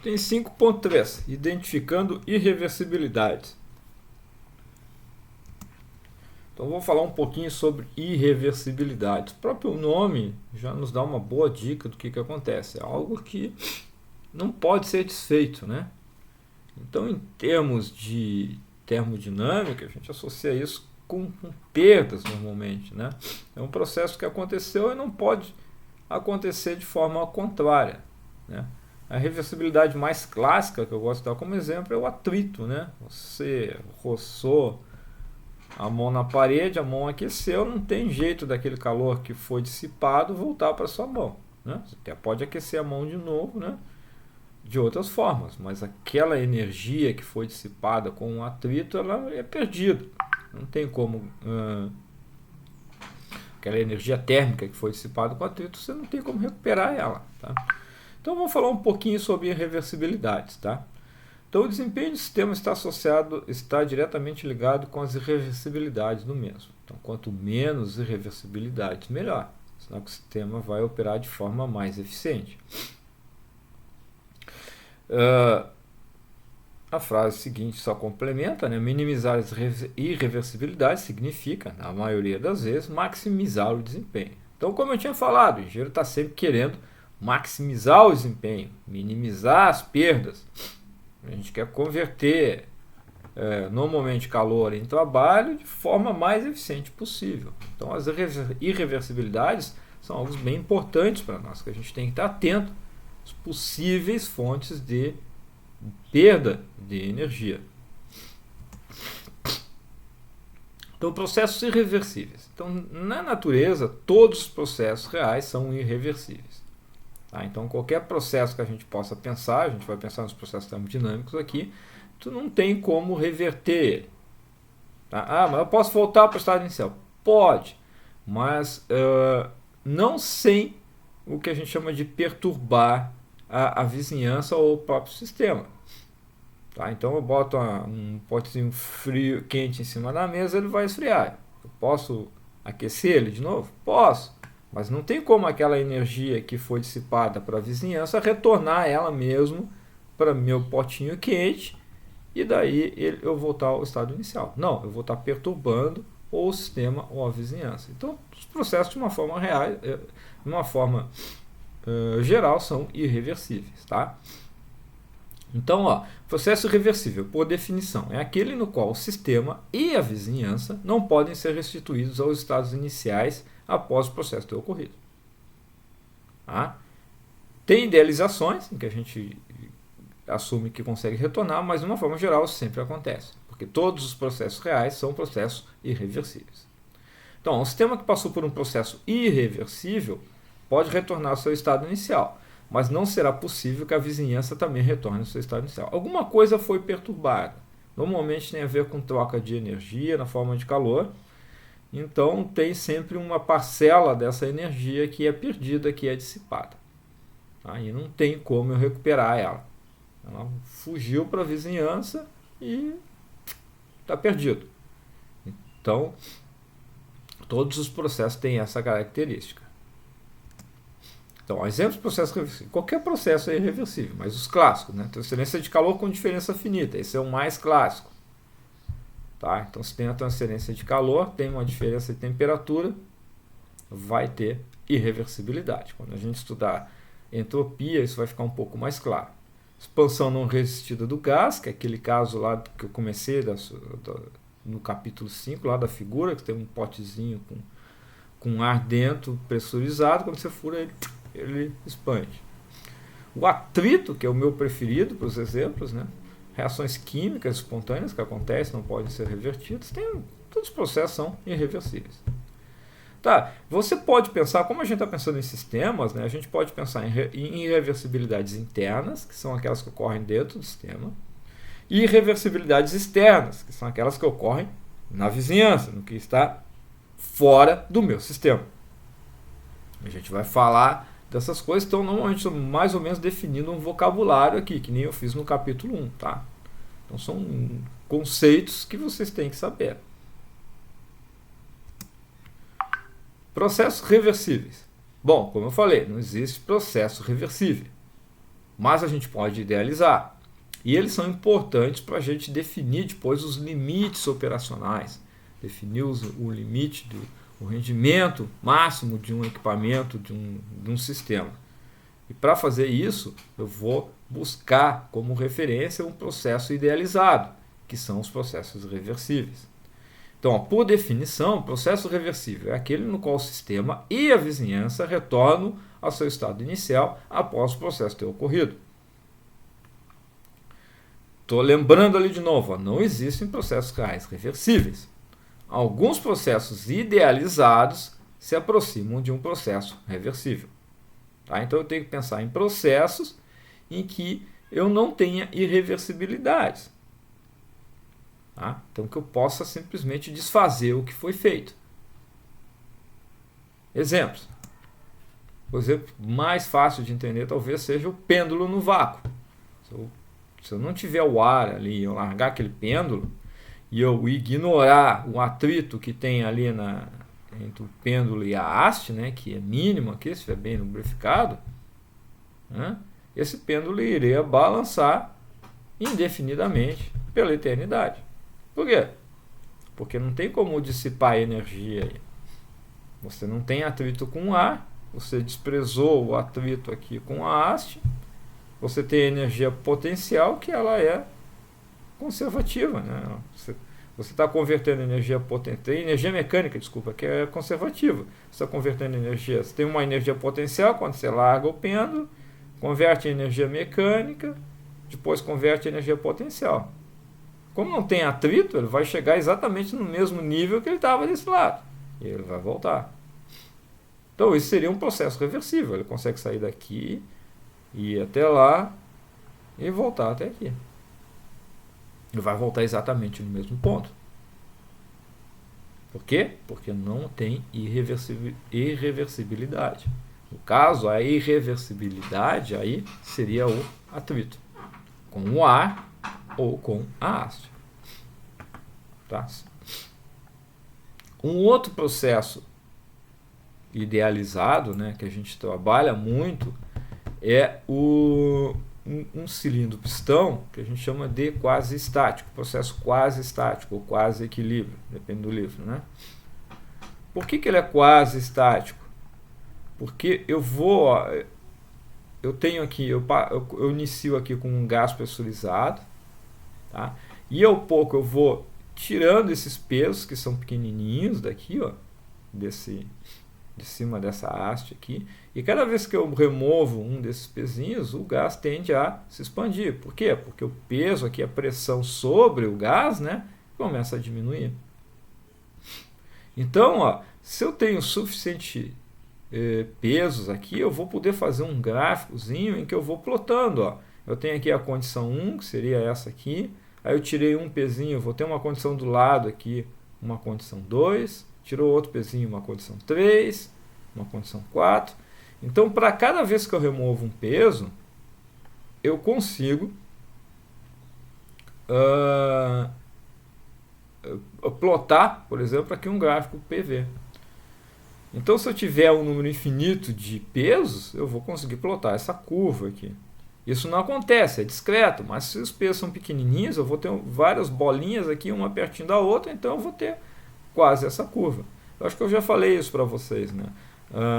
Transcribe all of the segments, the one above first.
Tem 5.3, identificando irreversibilidades. Então vou falar um pouquinho sobre irreversibilidade. O próprio nome já nos dá uma boa dica do que acontece. É algo que não pode ser desfeito, né? Então, em termos de termodinâmica, a gente associa isso com perdas normalmente, né? É um processo que aconteceu e não pode acontecer de forma contrária, né? A reversibilidade mais clássica que eu gosto de dar como exemplo é o atrito, né? Você roçou a mão na parede, a mão aqueceu, não tem jeito daquele calor que foi dissipado voltar para sua mão, né? Você até pode aquecer a mão de novo, né? De outras formas, mas aquela energia que foi dissipada com o atrito, ela é perdida. Não tem como... aquela energia térmica que foi dissipada com o atrito, você não tem como recuperar ela, tá? Então vamos falar um pouquinho sobre irreversibilidades, tá? Então o desempenho do sistema está diretamente ligado com as irreversibilidades do mesmo. Então quanto menos irreversibilidades, melhor. Senão o sistema vai operar de forma mais eficiente. A frase seguinte só complementa, né? Minimizar as irreversibilidades significa, na maioria das vezes, maximizar o desempenho. Então, como eu tinha falado, o engenheiro está sempre querendo maximizar o desempenho, minimizar as perdas. A gente quer converter normalmente calor em trabalho de forma mais eficiente possível. Então, as irreversibilidades são algo bem importantes para nós, que a gente tem que estar atento às possíveis fontes de perda de energia. Então, processos irreversíveis. Então, na natureza, todos os processos reais são irreversíveis. Tá? Então, qualquer processo que a gente possa pensar, a gente vai pensar nos processos termodinâmicos aqui, tu não tem como reverter ele. Tá? Mas eu posso voltar para o estado inicial? Pode, mas não sem o que a gente chama de perturbar a vizinhança ou o próprio sistema. Tá? Então eu boto um potezinho frio, quente em cima da mesa, ele vai esfriar. Eu posso aquecer ele de novo? Posso. Mas não tem como aquela energia que foi dissipada para a vizinhança retornar ela mesmo para meu potinho quente e daí eu voltar ao estado inicial. Não, eu vou estar perturbando ou o sistema ou a vizinhança. Então, os processos de uma forma real, de uma forma geral, são irreversíveis, tá? Então, processo irreversível, por definição, é aquele no qual o sistema e a vizinhança não podem ser restituídos aos estados iniciais após o processo ter ocorrido. Tá? Tem idealizações em que a gente assume que consegue retornar, mas de uma forma geral sempre acontece, porque todos os processos reais são processos irreversíveis. Então, um sistema que passou por um processo irreversível pode retornar ao seu estado inicial, mas não será possível que a vizinhança também retorne ao seu estado inicial. Alguma coisa foi perturbada. Normalmente tem a ver com troca de energia na forma de calor. Então tem sempre uma parcela dessa energia que é perdida, que é dissipada. Aí não tem como eu recuperar ela. Ela fugiu para a vizinhança e está perdido. Então, todos os processos têm essa característica. Então, exemplos de processos reversíveis. Qualquer processo é irreversível, mas os clássicos, né? Transferência de calor com diferença finita. Esse é o mais clássico. Tá? Então, se tem a transferência de calor, tem uma diferença de temperatura, vai ter irreversibilidade. Quando a gente estudar entropia, isso vai ficar um pouco mais claro. Expansão não resistida do gás, que é aquele caso lá que eu comecei no capítulo 5, lá da figura, que tem um potezinho com ar dentro, pressurizado, quando você fura ele expande. O atrito, que é o meu preferido para os exemplos, né? Reações químicas espontâneas que acontecem, não podem ser revertidas, todos os processos são irreversíveis. Tá, você pode pensar, como a gente está pensando em sistemas, né, a gente pode pensar em irreversibilidades internas, que são aquelas que ocorrem dentro do sistema, e irreversibilidades externas, que são aquelas que ocorrem na vizinhança, no que está fora do meu sistema. A gente vai falar dessas coisas, então normalmente estou mais ou menos definindo um vocabulário aqui, que nem eu fiz no capítulo 1, tá? Então são conceitos que vocês têm que saber. Processos reversíveis. Bom, como eu falei, não existe processo reversível, mas a gente pode idealizar. E eles são importantes para a gente definir depois os limites operacionais, definir o limite do rendimento máximo de um equipamento, de um sistema. E para fazer isso, eu vou buscar como referência um processo idealizado, que são os processos reversíveis. Então, por definição, o processo reversível é aquele no qual o sistema e a vizinhança retornam ao seu estado inicial após o processo ter ocorrido. Estou lembrando ali de novo, não existem processos reais reversíveis. Alguns processos idealizados se aproximam de um processo reversível. Tá? Então eu tenho que pensar em processos em que eu não tenha irreversibilidades. Tá? Então que eu possa simplesmente desfazer o que foi feito. Exemplos. O exemplo mais fácil de entender talvez seja o pêndulo no vácuo. Se eu não tiver o ar ali, eu largar aquele pêndulo e eu ignorar o atrito que tem ali entre o pêndulo e a haste, né, que é mínimo aqui, se estiver bem lubrificado, né, esse pêndulo iria balançar indefinidamente pela eternidade. Por quê? Porque não tem como dissipar energia aí. Você não tem atrito com o ar, você desprezou o atrito aqui com a haste, você tem energia potencial que ela é conservativa, né? Você está convertendo energia potencial, energia mecânica, desculpa, que é conservativa. Você está convertendo energia, você tem uma energia potencial quando você larga o pêndulo, converte em energia mecânica, depois converte em energia potencial. Como não tem atrito, ele vai chegar exatamente no mesmo nível que ele estava desse lado. E ele vai voltar. Então isso seria um processo reversível. Ele consegue sair daqui, ir até lá e voltar até aqui. Ele vai voltar exatamente no mesmo ponto. Por quê? Porque não tem irreversibilidade. No caso, a irreversibilidade aí seria o atrito com o ar ou com a haste. Tá? Um outro processo idealizado, né, que a gente trabalha muito, é um cilindro pistão que a gente chama de quase estático, processo quase estático ou quase equilíbrio, depende do livro, né? Por que ele é quase estático? Porque eu tenho aqui, eu inicio aqui com um gás pressurizado, tá? E ao pouco eu vou tirando esses pesos que são pequenininhos daqui, ó, de cima dessa haste aqui, e cada vez que eu removo um desses pezinhos, o gás tende a se expandir. Por quê? Porque o peso aqui, a pressão sobre o gás, né, começa a diminuir. Então, ó, se eu tenho suficiente pesos aqui, eu vou poder fazer um gráficozinho em que eu vou plotando. Ó. Eu tenho aqui a condição 1, que seria essa aqui, aí eu tirei um pezinho, vou ter uma condição do lado aqui, uma condição 2, tirou outro pezinho, uma condição 3, uma condição 4. Então, para cada vez que eu removo um peso, eu consigo plotar, por exemplo, aqui um gráfico PV. Então, se eu tiver um número infinito de pesos, eu vou conseguir plotar essa curva aqui. Isso não acontece, é discreto, mas se os pesos são pequenininhos, eu vou ter várias bolinhas aqui, uma pertinho da outra, então eu vou ter quase essa curva. Eu acho que eu já falei isso para vocês, né?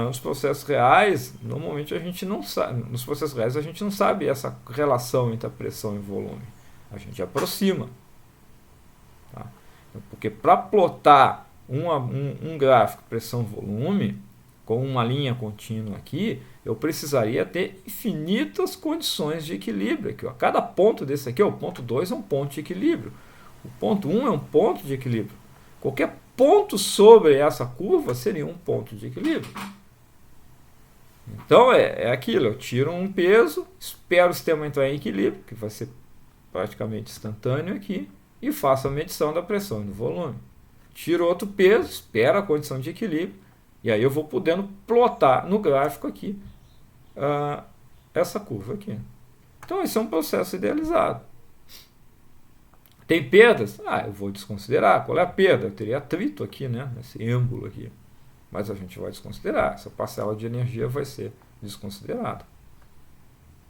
Nos processos reais, normalmente a gente não sabe, nos processos reais a gente não sabe essa relação entre a pressão e volume. A gente aproxima. Tá? Porque para plotar um gráfico pressão-volume com uma linha contínua aqui, eu precisaria ter infinitas condições de equilíbrio. Aqui, ó. Cada ponto desse aqui, ó, o ponto 2 é um ponto de equilíbrio. O ponto 1 é um ponto de equilíbrio. Qualquer ponto sobre essa curva seria um ponto de equilíbrio. Então é aquilo, eu tiro um peso, espero o sistema entrar em equilíbrio, que vai ser praticamente instantâneo aqui, e faço a medição da pressão e do volume. Tiro outro peso, espero a condição de equilíbrio, e aí eu vou podendo plotar no gráfico aqui essa curva aqui. Então esse é um processo idealizado. Tem perdas? Eu vou desconsiderar. Qual é a perda? Eu teria atrito aqui, né? Nesse êmbolo aqui. Mas a gente vai desconsiderar. Essa parcela de energia vai ser desconsiderada.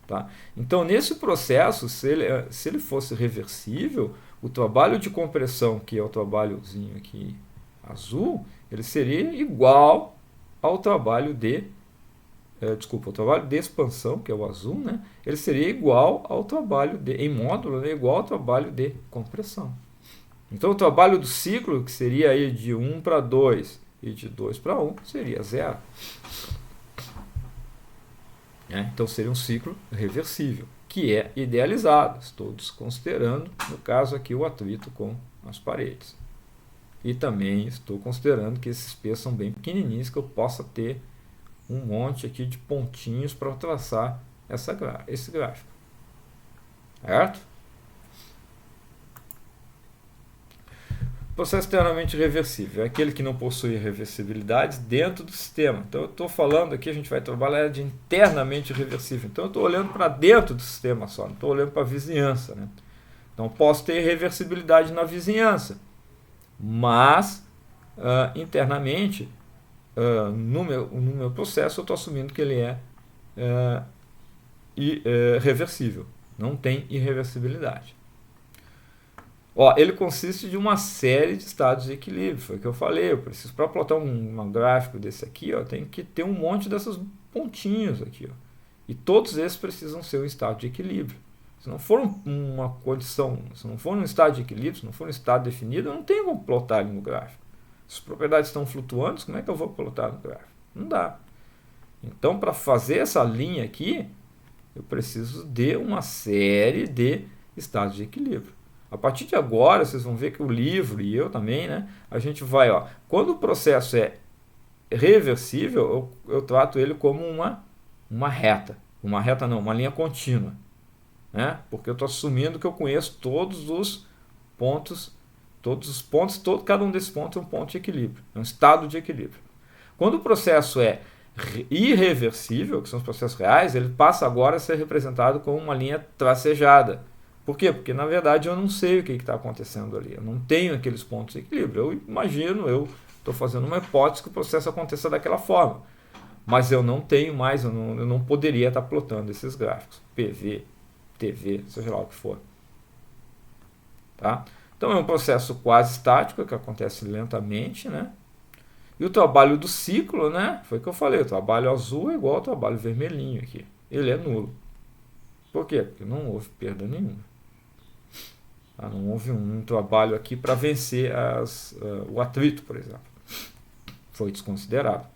Tá? Então, nesse processo, se ele fosse reversível, o trabalho de compressão, que é o trabalhozinho aqui azul, ele seria igual ao trabalho de o trabalho de expansão, que é o azul, né? Ele seria igual ao trabalho em módulo, né? Igual ao trabalho de compressão. Então, o trabalho do ciclo, que seria aí de 1 para 2 e de 2 para 1, seria 0. Então, seria um ciclo reversível, que é idealizado. Estou desconsiderando, no caso aqui, o atrito com as paredes. E também estou considerando que esses P são bem pequenininhos, que eu possa ter um monte aqui de pontinhos para traçar esse gráfico. Certo? Processo externamente reversível é aquele que não possui reversibilidade dentro do sistema. Então, eu estou falando aqui, a gente vai trabalhar de internamente reversível. Então, eu estou olhando para dentro do sistema só, não estou olhando para a vizinhança, né? Então, posso ter reversibilidade na vizinhança, mas internamente, no meu processo, eu estou assumindo que ele é reversível, não tem irreversibilidade. Ele consiste de uma série de estados de equilíbrio, foi o que eu falei. Eu preciso, para plotar um gráfico desse aqui, tem que ter um monte dessas pontinhos aqui. E todos esses precisam ser um estado de equilíbrio. Se não for uma condição, se não for um estado de equilíbrio, se não for um estado definido, eu não tenho como plotar ele no gráfico. Se as propriedades estão flutuantes, como é que eu vou plotar no gráfico? Não dá. Então, para fazer essa linha aqui, eu preciso de uma série de estados de equilíbrio. A partir de agora, vocês vão ver que o livro e eu também, né? A gente vai, quando o processo é reversível, eu trato ele como uma reta. Uma reta não, uma linha contínua. Né? Porque eu estou assumindo que eu conheço todos os pontos, cada um desses pontos é um ponto de equilíbrio, é um estado de equilíbrio. Quando o processo é irreversível, que são os processos reais, ele passa agora a ser representado como uma linha tracejada. Por quê? Porque, na verdade, eu não sei o que está acontecendo ali. Eu não tenho aqueles pontos de equilíbrio. Eu imagino, eu estou fazendo uma hipótese que o processo aconteça daquela forma. Mas eu não tenho mais, eu não poderia estar plotando esses gráficos. PV, TV, seja lá o que for. Tá? Então, é um processo quase estático, que acontece lentamente, né? E o trabalho do ciclo, né? Foi o que eu falei, o trabalho azul é igual ao trabalho vermelhinho aqui. Ele é nulo. Por quê? Porque não houve perda nenhuma. Não houve um trabalho aqui para vencer o atrito, por exemplo. Foi desconsiderado.